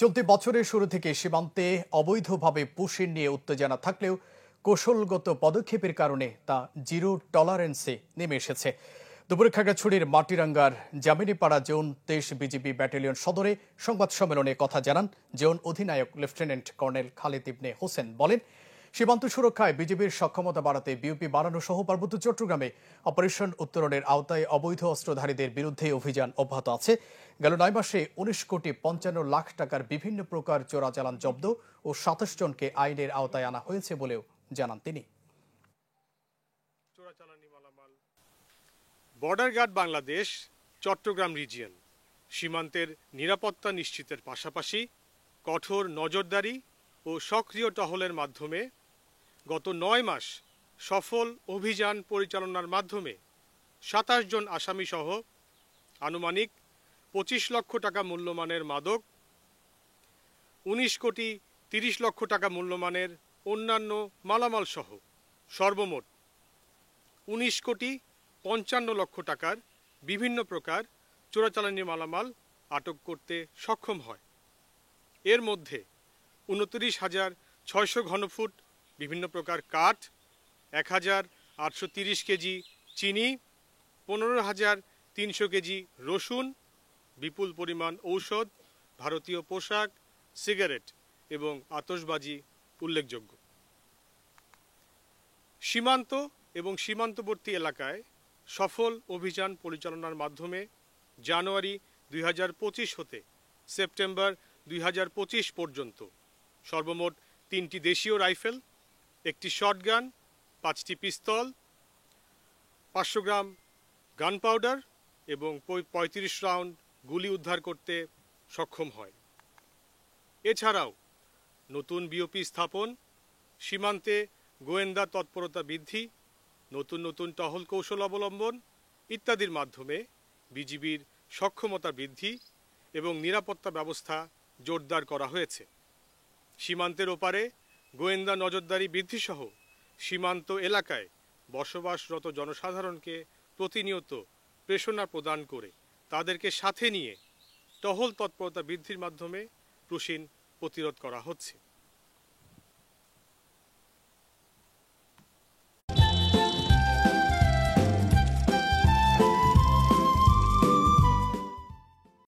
চলতি বছরের শুরু থেকে সীমান্তে অবৈধভাবে পুশিন নিয়ে উত্তেজনা থাকলেও কৌশলগত পদক্ষেপের কারণে তা জিরো টলারেন্সে নেমে এসেছে। দুপুরে খাগড়াছড়ির মাটিরাঙ্গার জামিনীপাড়া জোন ২৩ বিজিবি ব্যাটালিয়ন সদরে সংবাদ সম্মেলনে কথা জানান জোন অধিনায়ক লেফটেন্যান্ট কর্নেল খালিদ ইবনে হোসেন। বলেন, সীমান্ত সুরক্ষায় বিজিবির সক্ষমতা বাড়াতে বিওপি বাড়ানো সহ পার্বত্য চট্টগ্রামে অপারেশন উত্তরণের আওতায় অবৈধ অস্ত্রধারীদের বিরুদ্ধে অভিযান অব্যাহত আছে। গেল ৯ মাসে ১৯,৫৫,০০,০০০ টাকার বিভিন্ন প্রকার চোরাচালান জব্দ ও ২৭ জনকে আইনের আওতায় আনা হয়েছে বলেও জানান তিনি। Border guard Bangladesh Chittagong region সীমান্তের নিরাপত্তা নিশ্চিতের পাশাপাশি কঠোর নজরদারি ও সক্রিয় টহলের মাধ্যমে গত ৯ মাস সফল অভিযান পরিচালনার মাধ্যমে ২৭ জন আসামি সহ আনুমানিক ২৫ লক্ষ টাকা মূল্যমানের মাদক, ১৯,৩০,০০,০০০ টাকা মূল্যমানের অন্যান্য মালামাল সহ সর্বমোট ১৯,৫৫,০০,০০০ টাকার বিভিন্ন প্রকার চোরাচালানি মালামাল আটক করতে সক্ষম হয়। এর মধ্যে ২৯,৬০০ ঘনফুট বিভিন্ন প্রকার কাঠ, ১,৮৩০ কেজি চিনি, ১৫,৩০০ কেজি রসুন, বিপুল পরিমাণ ঔষধ, ভারতীয় পোশাক, সিগারেট এবং আতশবাজি উল্লেখযোগ্য। সীমান্ত এবং সীমান্তবর্তী এলাকায় সফল অভিযান পরিচালনার মাধ্যমে জানুয়ারি ২০২৫ হতে সেপ্টেম্বর ২০২৫ পর্যন্ত সর্বমোট ৩টি দেশীয় রাইফেল, একটি শটগান, ৫টি পিস্তল, ৫০০ গ্রাম গান পাউডার এবং ৩৫ রাউন্ড গুলি উদ্ধার করতে সক্ষম হয়। এছাড়াও নতুন বিওপি স্থাপন, সীমান্তে গোয়েন্দা তৎপরতা বৃদ্ধি, নতুন নতুন টহল কৌশল অবলম্বন ইত্যাদির মাধ্যমে বিজিবির সক্ষমতা বৃদ্ধি এবং নিরাপত্তা ব্যবস্থা জোরদার করা হয়েছে। সীমান্তের ওপারে গোয়েন্দা নজরদারি বৃদ্ধিসহ সীমান্ত এলাকায় বসবাসরত জনসাধারণকে প্রতিনিয়ত প্রেরণা প্রদান করে তাদেরকে সাথে নিয়ে টহল তৎপরতা বৃদ্ধির মাধ্যমে পুশিন প্রতিরোধ করা হচ্ছে।